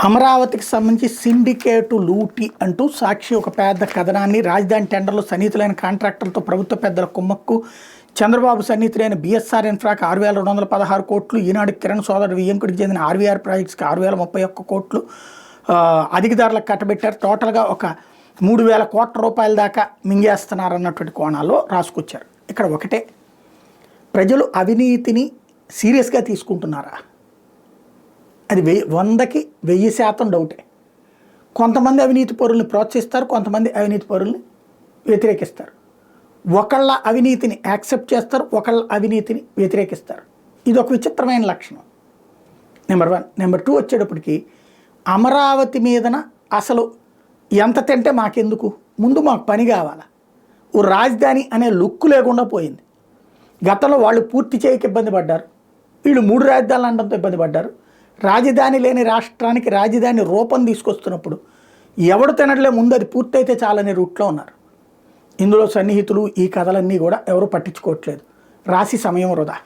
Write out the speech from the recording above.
అమరావతికి సంబంధించి సిండికేటు లూటి అంటూ సాక్షి ఒక పెద్ద కథనాన్ని, రాజధాని టెండర్లో సన్నిహితులైన కాంట్రాక్టర్లతో ప్రభుత్వ పెద్దల కుమ్మక్కు, చంద్రబాబు సన్నిహితులైన బీఎస్ఆర్ ఇన్ఫ్రాకి 6,216 కోట్లు, ఈనాడు కిరణ్ సోదరుడు వియ్యంకుడికి చెందిన ఆర్వీఆర్ ప్రాజెక్ట్స్కి 6,031 కోట్లు అధిక ధరలకు కట్టబెట్టారు. టోటల్గా ఒక 3,000 కోట్ల రూపాయల దాకా మింగేస్తున్నారు అన్నటువంటి కోణాల్లో రాసుకొచ్చారు. ఇక్కడ ఒకటే, ప్రజలు అవినీతిని సీరియస్గా తీసుకుంటున్నారా? అది 100కి 1000% డౌటే. కొంతమంది అవినీతి పరుల్ని ప్రోత్సహిస్తారు, కొంతమంది అవినీతి పరుల్ని వ్యతిరేకిస్తారు. ఒకళ్ళ అవినీతిని యాక్సెప్ట్ చేస్తారు, ఒకళ్ళ అవినీతిని వ్యతిరేకిస్తారు. ఇది ఒక విచిత్రమైన లక్షణం. నెంబర్ 1. నెంబర్ 2 వచ్చేటప్పటికి, అమరావతి మీదన అసలు ఎంత తింటే మాకెందుకు, ముందు మాకు పని కావాలా, ఓ రాజధాని అనే లుక్కు లేకుండా పోయింది. గతంలో వాళ్ళు పూర్తి చేయక ఇబ్బంది పడ్డారు, వీళ్ళు 3 రాజధానులు అనడంతో ఇబ్బంది పడ్డారు. రాజధాని లేని రాష్ట్రానికి రాజధాని రూపం తీసుకొస్తున్నప్పుడు ఎవడు తినట్లే, ముందు అది పూర్తయితే చాలనే రూట్లో ఉన్నారు. ఇందులో సన్నిహితులు ఈ కథలన్నీ కూడా ఎవరు పట్టించుకోవట్లేదు. రాసి సమయం వృధా.